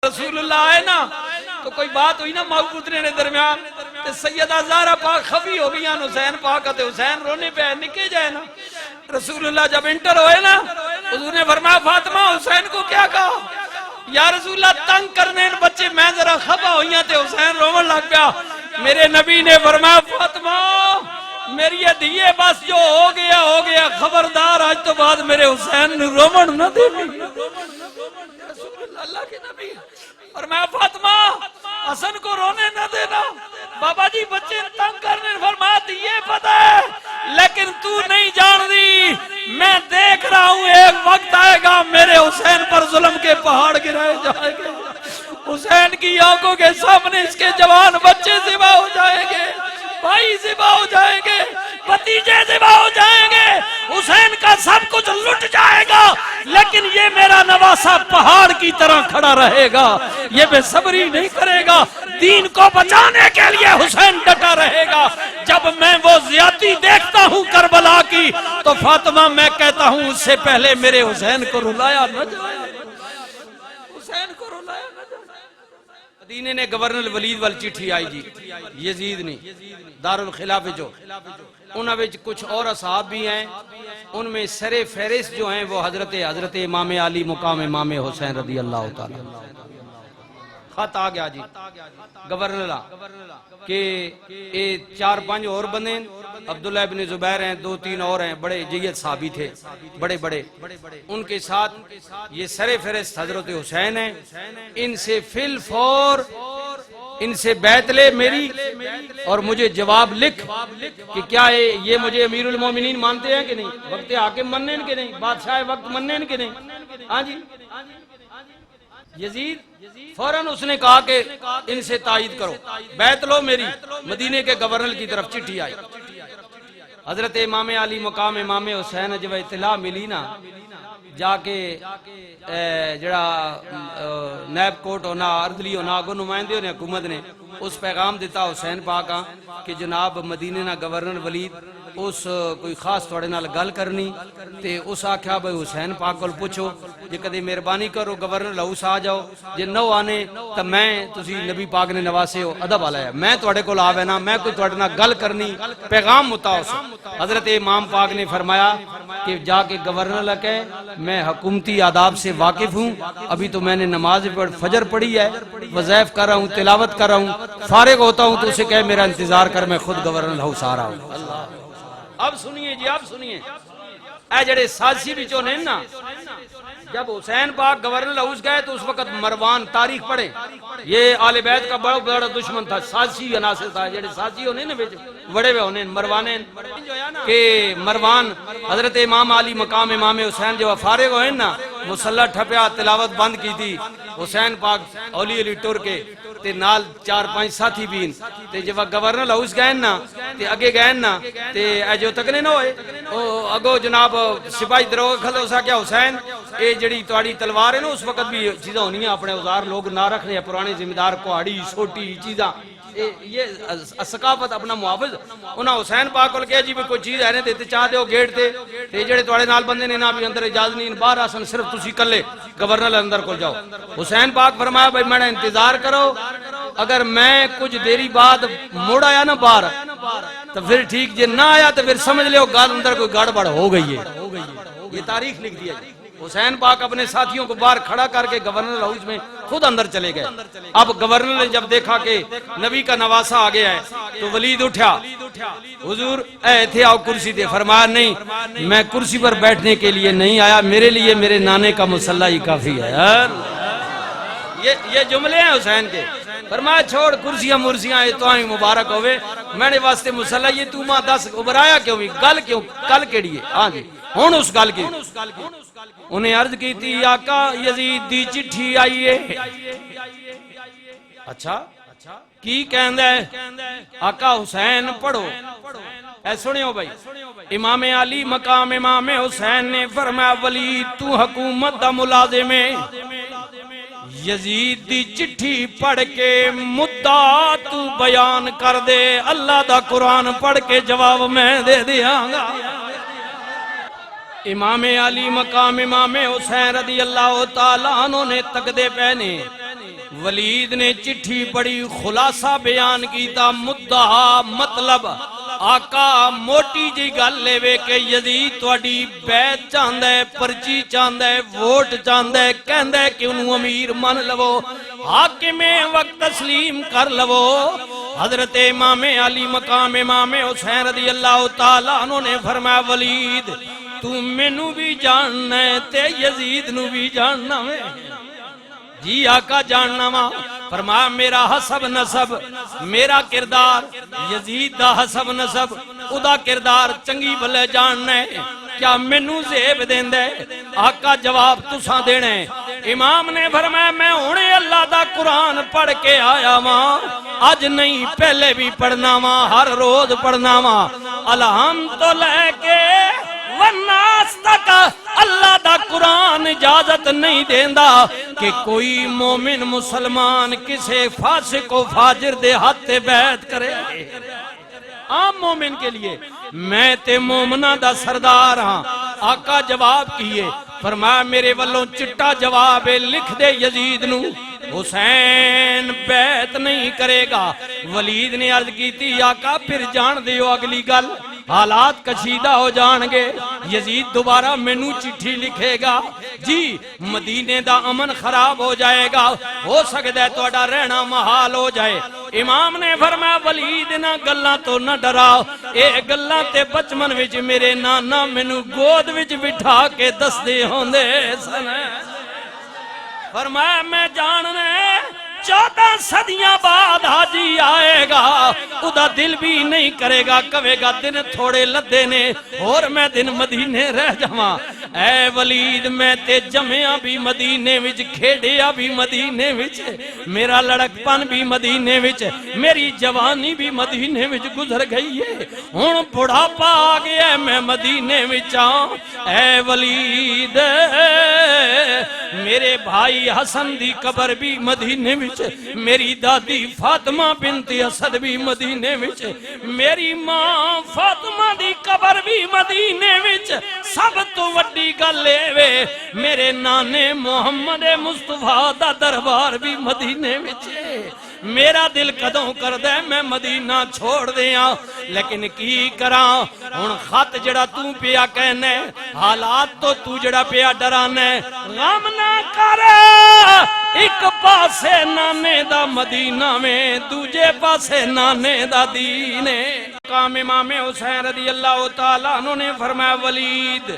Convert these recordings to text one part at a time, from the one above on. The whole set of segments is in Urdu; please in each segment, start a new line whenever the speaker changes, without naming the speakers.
رسول اللہ آئے نا تو کوئی بات ہوئی نا ماؤ پترے نے درمیان تے سیدہ زہرا پاک خفی ہو گئی حسین پاک تے حسین رونے پہ نکے جائے نا رسول اللہ جب انٹر ہوئے نا حضور نے فرمایا فاطمہ حسین کو کیا کہا یا رسول اللہ تنگ کرنے بچے میں ذرا خفا ہوئیاں تے حسین رومن لگ گیا میرے نبی نے فرمایا فاطمہ میری یہ دیئے بس جو ہو گیا خبردار آج تو بعد میرے حسین رومن نہ دے رسول اللہ کے نبی فرمایا فاطمہ حسن کو رونے نہ دینا بابا جی بچے تنگ کرنے فرمایا دیئے پتہ ہے لیکن تو نہیں جان دی میں دیکھ رہا ہوں ایک وقت آئے گا میرے حسین پر ظلم کے پہاڑ گرائے جائیں گے حسین کی آنکھوں کے سامنے اس کے جوان بچے ذبح ہو جائیں گے بھائی ذبح ہو جائیں گے بھتیجے ذبح ہو جائیں گے حسین کا سب کچھ لٹ جائے گا لیکن یہ میرا نواسہ پہاڑ کی طرح کھڑا رہے گا یہ بے صبری نہیں کرے گا دین کو بچانے کے لیے حسین ڈٹا رہے گا جب میں وہ زیادتی دیکھتا ہوں کربلا کی تو فاطمہ میں کہتا ہوں اس سے پہلے میرے حسین کو رلایا نہ جائے حسین کو رلایا نہ جائے مدینے نے گورنر ولید وال چٹھی آئی جی یزید نے دارالخلاف جو انہاں وچ کچھ اور اصحاب بھی ہیں ان میں سر فہرست جو ہیں وہ حضرت امام علی مقام امام حسین رضی اللہ تعالی خط آ گیا جی گورنر کہ چار پانچ اور بندے عبداللہ ابن زبیر ہیں دو تین اور ہیں بڑے جیت صحابی تھے بڑے ان کے ساتھ یہ سر فہرست حضرت حسین ہیں ان سے فی الفور ان سے بیعت لے میری اور مجھے جواب لکھ کہ کیا یہ مجھے امیر المومنین مانتے ہیں کہ نہیں وقت حاکم مننے ہیں کہ نہیں بادشاہ وقت مننے ہیں کہ نہیں ہاں جی یزید فوراً اس نے کہا کہ ان سے تائید کرو بیعت لو میری مدینے کے گورنر کی طرف چٹھی آئی حضرت امام علی مقام امام حسین جب اطلاع ملی نا جا کے جڑا نیب کوٹ ہونا اردلی ہونا آگو نمائندے ہونے حکومت نے اس پیغام دیتا حسین پاکاں کہ جناب مدینے نا گورنر ولید اس کوئی خاص توڑے نال گل کرنی تے اس آکھا بھئی حسین پاک کو پوچھو جے کدے مہربانی کرو گورنر لاؤس آ جاؤ جے نو آنے تو میں تسی نبی پاک نے نواسے ہو ادب والا ہے میں توڑے کو لاوے نا میں کوئی توڑے نا گل کرنی پیغام متاؤس حضرت امام پاک نے فرمایا کہ جا کے گورنر لکے میں حکومتی آداب سے واقف ہوں ابھی تو میں نے نماز پڑھ فجر پڑھی ہے وظائف کر رہا ہوں تلاوت کر رہا ہوں فارغ ہوتا ہوں تو اسے کہے میرا انتظار کر میں خود گورنر ہاؤس آ رہا ہوں اب سنیے جی اب سنیے اے جڑے سازشی بچوں نے نا جب حسین پاک گورنر ہاؤس گئے تو اس وقت مروان تاریخ پڑھے یہ آل بیت کا بڑا دشمن تھا سازشی عناصر تھا جڑے سازشی ہونے نا بڑے ہوئے ہونے مروانے کہ مروان حضرت امام علی مقام امام حسین جو فارغ ہوئے نا مسلح ٹھپیا تلاوت بند کی تھی حسین پاک اولی علی ٹور کے تے نال چار پانچ ساتھی بھی تے جب گورنر ہاؤس گئے نا تے اگے گئے نا تے اے جو تکنے نہ ہوئے اگو جناب سپاہی دروگا کھلو سا کیا حسین اے جڑی تواڈی تلوار ہے نا اس وقت بھی چیزاں ہونی ہیں اپنے اوزار لوگ نہ رکھنے ہیں پرانے ذمہ دار کوہاڑی چھوٹی چیزاں یہ ثقافت اپنا محافظ انہاں حسین پاک کو کہا جی بھی کوئی چیز ہے نے تے چاہ دیو گیٹ تے جڑے تواڈے نال بندے نے نہ بھی اندر اجازت نہیں باہر آسن صرف تسی کلے گورنر اندر کو جاؤ حسین پاک فرمایا بھائی میں انتظار کرو اگر میں کچھ دیری بعد موڑ آیا نا باہر تو پھر ٹھیک جے نہ آیا تو پھر سمجھ لیو گال اندر کوئی گڑبڑ ہو گئی ہے یہ تاریخ لکھ دیا حسین پاک اپنے ساتھیوں کو باہر کھڑا کر کے گورنر ہاؤس میں خود اندر چلے گئے اب گورنر نے جب دیکھا کہ نبی کا نواسہ آ گیا ہے تو ولید اٹھا حضور اے تھے آؤ کرسی دے فرمایا نہیں میں کرسی پر بیٹھنے کے لیے نہیں آیا میرے لیے میرے نانے کا مصلی ہی کافی ہے یہ جملے ہیں حسین کے فرمایا چھوڑ کرسیاں مرسیاں یہ تو آئیں مبارک ہوئے میں نے واسطے مصلی یہ تو ماں دس ابرایا کیوں بھی گل کیوں کل کیڑی ہے ہاں جی ہون اس گل کی انہیں عرض کی تھی آقا یزید دی چٹھی آئیے اچھا کی کہندہ ہے آقا حسین پڑھو اے سنیو بھائی امام علی مقام امام حسین نے فرمایا ولید تو حکومت دا ملازم ہے یزید دی چٹھی پڑھ کے مدعا تو بیان کر دے اللہ دا قرآن پڑھ کے جواب میں دے دیاں گا امام علی مقام امام حسین رضی اللہ تعالیٰ عنہ نے تقدے پہنے ولید نے چٹھی پڑھی، خلاصہ بیان کیتا، مدعا مطلب آقا موٹی جی گل لے وے کہ یزید تواڈی بیعت چاہندا ہے، پرچی چاہندا ہے، ووٹ چاہندا ہے، کہندا ہے کہ انہوں امیر من لو، حاکم وقت تسلیم کر لو۔ حضرت امام علی مقام امام حسین رضی اللہ تعالیٰ عنہ نے فرمایا ولید تو مینوں بھی جاننا ہے تے یزید نو بھی جاننا ہے۔ جی آقا جاننا ماں۔ فرمایا میرا حسب نسب، میرا کردار، یزید دا حسب نسب ادا کردار چنگی بلے جاننا ہے، کیا مینوں زیب دین دے؟ آقا جواب تساں دینے۔ امام نے فرمایا میں ہونے اللہ دا قرآن پڑھ کے آیا ماں، آج نہیں پہلے بھی پڑھنا ماں، ہر روز پڑھنا ماں، الہم تو لے کے والناس تک اللہ دا قرآن اجازت نہیں دیندہ کہ کوئی مومن مسلمان کسے فاسق و فاجر دے ہاتھ بیعت کرے۔ عام مومن کے لیے میں تے مومنہ دا سردار ہاں۔ آقا جواب کیے، فرمایا میرے والوں چٹا جواب ہے، لکھ دے یزید نو حسین بیعت نہیں کرے گا۔ ولید نے عرض کی تھی آقا پھر جان دیو اگلی گل، حالات کشیدہ ہو جان گے، یزید دوبارہ مینوں چٹھی لکھے گا، جی مدینے دا امن خراب ہو جائے گا، ہو سکتا ہے توڑا رہنا محال ہو جائے۔ امام نے فرمایا ولید نہ گلاں تو نہ ڈراؤ، اے گلاں تے بچپن وچ میرے نانا مینوں گود وچ بٹھا کے دس دے ہوندے سن۔ فرمایا میں جاننے 14 صدیاں بعد حاجی آئے گا، ادا دل بھی نہیں کرے گا، کہے گا دن تھوڑے لدے نے اور میں دن مدینے رہ جاواں۔ اے ولید میں تے جمعیاں بھی مدینے وچ، کھیڑیا بھی مدینے وچ، میرا لڑک پن بھی مدینے وچ، میری جوانی بھی مدینے وچ گزر گئی ہے، ہن بڑھاپا آ گیا ہے میں مدینے وچ آں۔ اے ولید میرے بھائی حسن دی قبر بھی مدینے وچ، میری دادی فاطمہ بنت اسد بھی مدینے وچ، میری ماں فاطمہ دی قبر بھی مدینے وچ، سب تو وڈی گل اے وے میرے نانے محمد مصطفیٰ دا دربار بھی مدینے وچ ہے۔ میرا دل قدوں کر دے میں مدینہ چھوڑ دیاں، لیکن کی کراں ہن خط جڑا تو پیا کہنے، حالات تو جڑا پیا ڈرانے، غم نہ کر ایک پاسے نانے دا مدینہ میں، دوجے پاسے نانے دا دینے۔ مقام امام حسین رضی اللہ تعالیٰ عنہ نے فرمایا ولید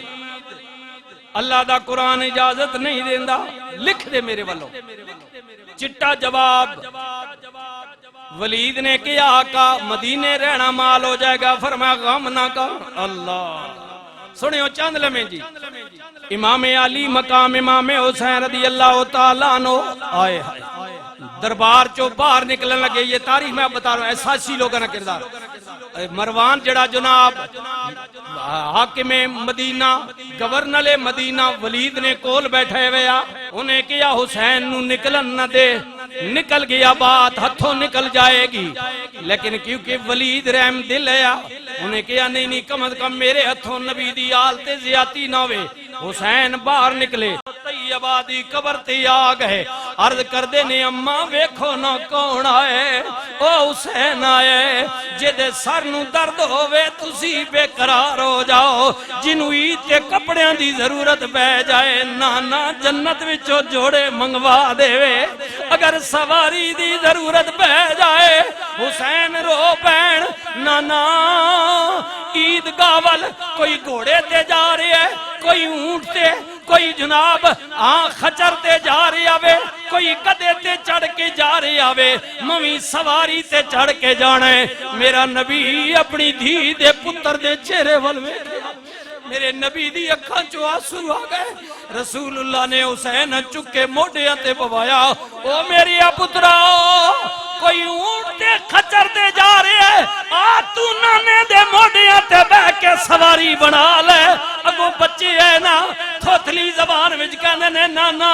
اللہ دا قرآن اجازت نہیں دیندہ، لکھ دے میرے والوں۔ چٹا جواب ولید نے کیا آقا مدینے رہنا مال ہو جائے گا، فرمایا غم نہ کر۔ اللہ سنیو چاند لمحے جی، امام علی مقام امام حسین رضی اللہ تعالیٰ عنہ آئے دربار چو باہر نکلنے لگے۔ یہ تاریخ میں بتا رہا ہوں، ایساسی لوگوں نے کردار۔ مروان جڑا جناب حاکم مدینہ گورنر مدینہ ولید نے کول بیٹھے ہویا، انہیں کیا حسین نو نکلن نہ دے، نکل گیا بات ہتھوں نکل جائے گی، لیکن کیونکہ ولید رحم دل ہے انہیں کیا نہیں کم از کم میرے ہتھوں نبی دی آل تے زیادتی نہ ہوئے۔ حسین باہر نکلے، طیبہ دی قبر تے آ گئے، عرض کر دے نے اماں ویکھو نہ کون آئے، او حسین آئے جدے سر نو درد ہوئے تسی بے قرار ہو جاؤ، جنوں عید کے کپڑیاں دی ضرورت بہ جائے نانا جنت وچوں جوڑے منگوا دے وے، اگر سواری دی ضرورت بہ جائے حسین رو پین نانا عید گاول، کوئی گھوڑے تے جا رہے ہے، کوئی اونٹ تے، کوئی جناب خچر تے جا رہے آوے، کوئی گدے تے چڑھ کے جا رہے آوے، ممی سواری تے چڑھ کے جانے۔ میرا نبی اپنی دھی دے پتر دے چہرے والوے، میرے نبی دی اکھاں چو آنسو آ گئے۔ رسول اللہ نے حسین چکے موڈیاں تے بوایا، او میری پترا کوئی اونٹ تے خچر تے جا رہے ہے، آ تو نانے دے موڈیاں تے بہ کے سواری بنا لے، اگو بچے ہے نا تھوتلی زبان وچ کہندے نے نانا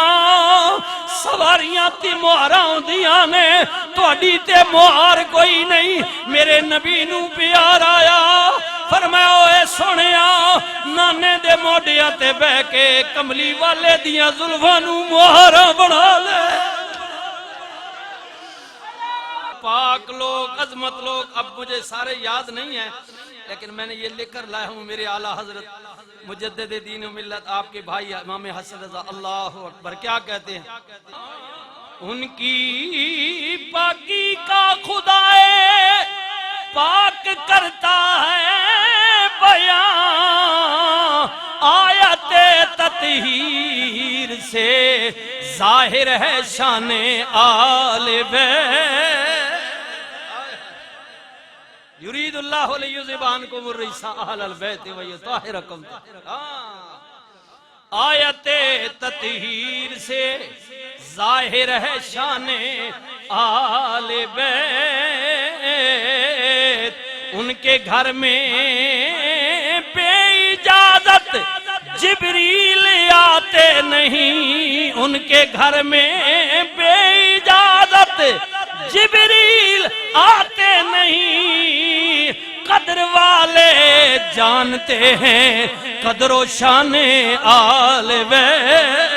سواریاں تے مہاراں ہوندیاں نے، تہاڈی تے مہار کوئی نہیں۔ میرے نبی نو پیار آیا، فرمایا اوے سونیا نانے دے موڈیاں تے بہ کے کملی والے دیاں زلفاں نو مہاراں بنا لے۔ پاک لوگ، عظمت لوگ، اب مجھے سارے یاد نہیں ہیں، لیکن میں نے یہ لکھ کر لایا ہوں، میرے اعلیٰ حضرت مجدد دین و ملت آپ کے بھائی امام حسن رضا، اللہ اکبر، کیا کہتے ہیں؟ ان کی پاکی کا خدائے پاک کرتا ہے بیان، آیت تطہیر سے ظاہر ہے شان آل بیت، یرید اللہ لیذھب عنکم الرجس اہل البیت ویطہرکم تطہیرا، آیت تطہیر سے ظاہر ہے شان آل بیت، ان کے گھر میں بے اجازت جبریل آتے نہیں، ان کے گھر میں بے اجازت جبریل آتے نہیں، قدر والے جانتے ہیں قدر و شان آل بیت،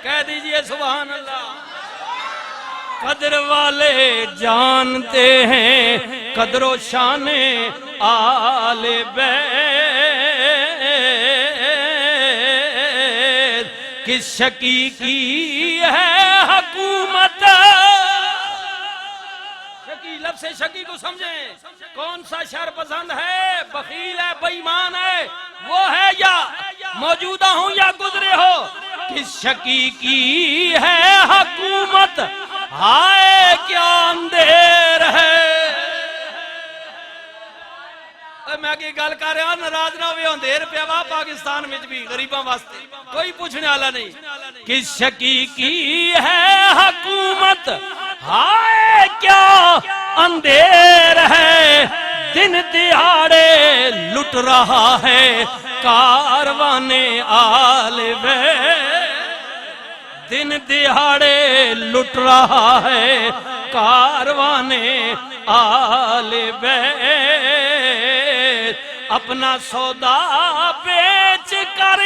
کہہ دیجئے سبحان اللہ، قدر والے جانتے ہیں قدر و شان آل بیت، کس شکی کی ہے حکومت، شکی لفظ سے شکی کو سمجھیں، کون سا شر پسند ہے، بخیل ہے، بے ایمان ہے، وہ ہے یا موجودہ ہوں یا گزرے ہو، کس شکی کی ہے حکومت، ہائے کیا اندھیر ہے، میں کی گل کر رہا ناراض نہ ہوئے، اندھیر پہ وا پاکستان میں بھی غریباں واسطے کوئی پوچھنے والا نہیں، کس شکی کی ہے حکومت، ہائے کیا اندھیر ہے، دن دہاڑے لٹ رہا ہے کاروان آل بیت، دن دہاڑے لٹ رہا ہے کاروان آل بیت، اپنا سودا بیچ کر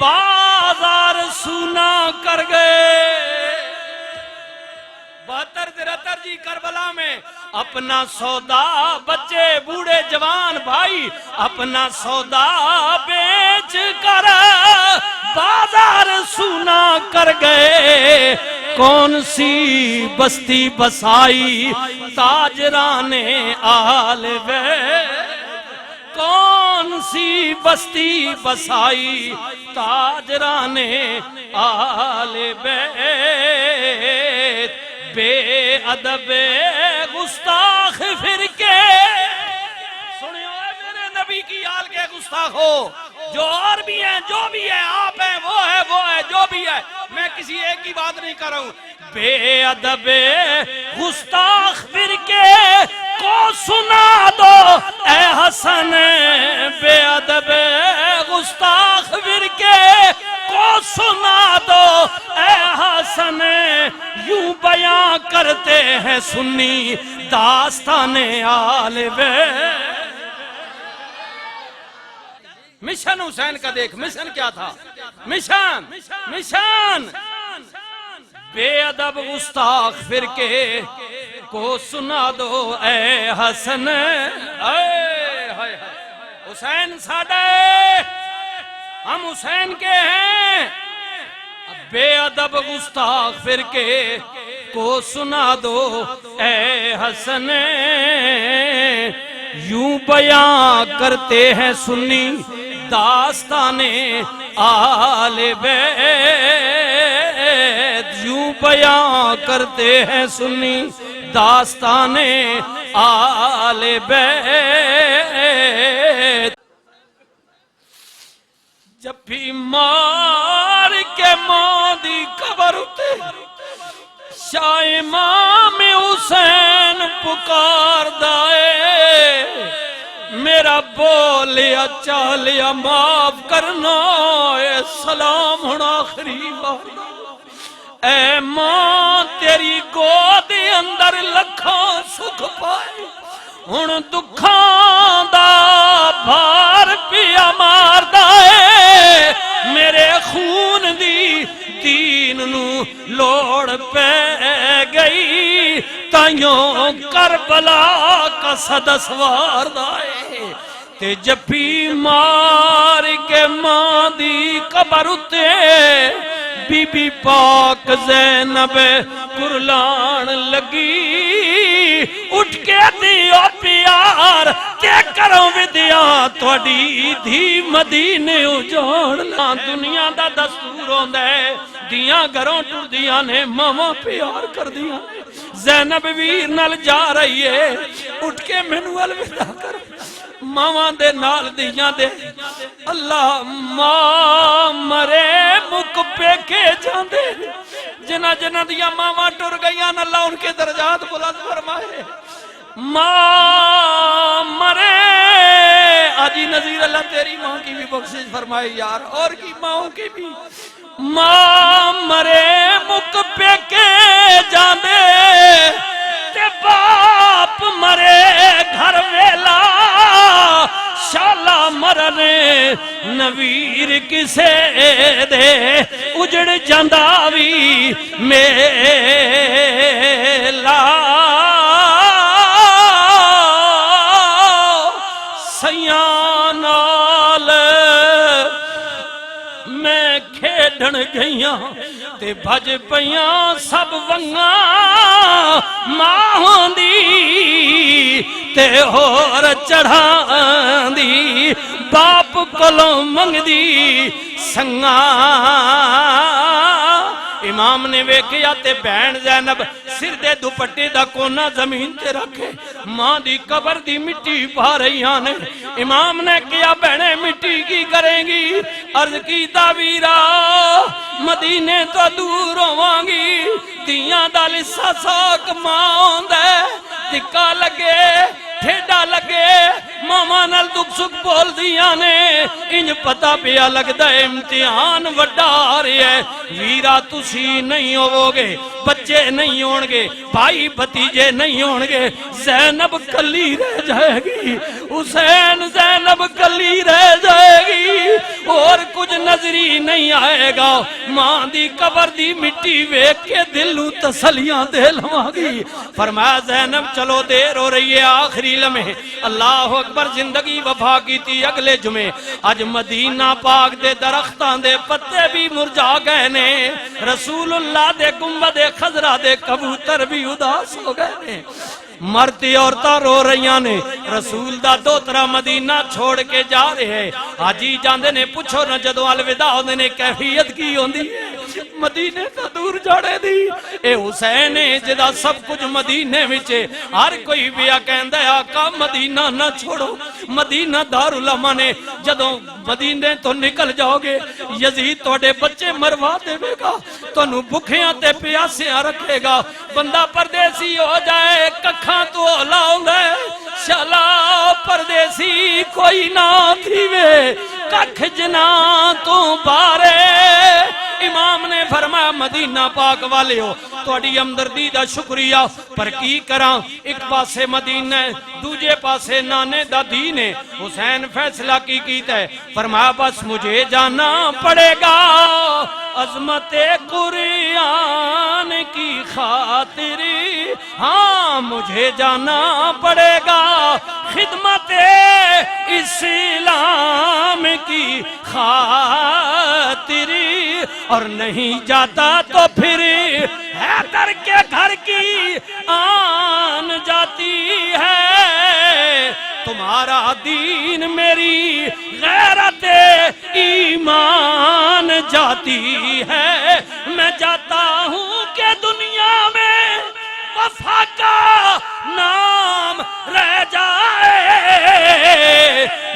بازار سونا کر گئے، 72-73 جی کربلا میں اپنا سودا، بچے بوڑھے جوان بھائی اپنا سودا بیچ کر بازار سونا کر گئے، کون سی بستی بسائی تاجران آل بیت، کون سی بستی بسائی تاجران آل بیت، بے ادب گستاخ فرقے، سنیو اے میرے نبی کی آل کے گستاخ ہو، جو اور بھی ہیں، جو بھی ہے، آپ ہیں، وہ ہے، جو بھی ہے، میں کسی ایک کی بات نہیں کر رہا ہوں، بے ادب گستاخ فرقے کو سنا دو اے حسن، بے ادب گستاخ فرقے کو سنا دو اے حسن، یوں بیان کرتے ہیں سنی داستان آل بیت، مشن حسین کا دیکھ، مشن کیا تھا، مشن بے ادب گستاخ فرقے کو سنا دو اے حسن، حسین ساڈے، ہم حسین کے ہیں، بے ادب گستاخ فرقے کو سنا دو اے حسن، یوں بیان کرتے ہیں سنی داستان آل بیت، یوں بیان کرتے ہیں سنی داستان آل بیت، جب بھی مار کے مادی قبر اٹھے شاہ امام حسین پکار دائے، میرا بولیا چالیا معاف کرنا، اے سلام ہونا آخری بار، اے ماں تیری گود اندر لکھاں سکھ پائے، ہن دکھاں دا بھار پیا مار دائے، میرے خون دی دین نو لوڑ پہ گئی،
تائیوں کربلا کا صدا سوار دائے تے جپی مار کے ماں دی قبر اتے بی بی پاک زینب کرلان لگی اٹھ کے دیو پیار تے کروں ودیا توڑی دھی مدینے اجوڑنا دنیا دا دستور ہوندہ ہے دیاں گھروں ٹر دیاں نے ماما پیار کر دیاں زینب ویر نال جا رہی ہے اٹھ کے مینو الوداع کر ماما دے نال دیاں دے اللہ ماں مرے مک پہ کے جاندے جنہ جنہ دیاں ماما ٹر گئیاں اللہ ان کے درجات بلند فرمائے ماں مرے آجی نظیر اللہ تیری ماں کی بھی بخشش فرمائے یار اور کی ماں کی بھی ماں مرے مک پہ کے جاندے تے باپ مرے گھر ویلا شالا مرنے نویر کسے دے اجڑ جانداوی میلا سیاں نال میں کھیڈن گئیاں تے بھج پیاں سب ونگاں ماں دی تے اور چڑھان دی باپ کولوں منگ دی سنگاں امام نے ویکھیا تے بہن زینب سر دے دوپٹے دا کونا زمین تے رکھے ماں دی قبر دی مٹی پا رہی آنے امام نے کیا بہنیں مٹی کی کریں گی عرض کی تاویرہ مدینے تو دور ہوانگی دیاں دا لسا ساک ماں دے دکا لگے ٹھیڈا لگے ماما نال دکھ سکھ بول دیا نے انج پتا پیا لگتا ہے امتحان وڈا آ رہی ہے ویرا تسی نہیں ہو گے بچے نہیں ہون گے بھائی بھتیجے نہیں ہون گے زینب کلی رہ جائے گی حسین زینب کلی رہ جائے گی اور کچھ نظری نہیں آئے گا ماں دی قبر دی مٹی ویک کے دلوں تسلیاں دے لواں گی فرمایا زینب چلو دیر ہو رہی ہے آخری لمحے اللہ اکبر زندگی وفا کی تھی اگلے جمعے آج مدینہ پاک دے درختان دے پتے بھی مرجا گئے نے رسول اللہ دے گنبد خضرہ دے کبوتر بھی اداس ہو گئے نے مرتی عورتاں رو رہیاں نے رسول دا دوترا مدینہ چھوڑ کے جا رہے ہیں آجی جاندے نے پوچھو نہ جدو الوداع ہوندے نے کیفیت کی ہوندی ہے مدینے تا دور جاڑے دی اے حسین جدا سب کچھ مدینے وچے ہر کوئی بیا کہندہ ہے آقا مدینہ نہ چھوڑو مدینہ دارالعلماء نے جدو مدینے تو نکل جاؤ گے یزید توڑے بچے مروا دے گا تو نو بکھیاں تے پیاسیاں رکھے گا بندہ پردیسی ہو جائے ککھاں تو لاؤں گے شالا پردیسی کوئی نہ تھیوے ککھ جنا تو بارے امام نے فرمایا مدینہ پاک والے ہو توڑی ہمدردی دا شکریہ پر کی کراں ایک پاسے مدینہ دوجے پاسے نانے دا دین ہے حسین فیصلہ کی کیتا ہے فرمایا بس مجھے جانا پڑے گا عظمت قرآن کی خاطری ہاں مجھے جانا پڑے گا خدمت اسلام کی خاطری اور نہیں جاتا تو پھر حیدر کے گھر کی آن جاتی ہے تمہارا دین میری غیرت ایمان جاتی ہے میں جاتا ہوں کہ دنیا میں وفا کا نام رہ جائے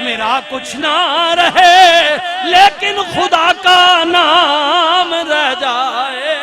میرا کچھ نہ رہے لیکن خدا کا نام رہ جائے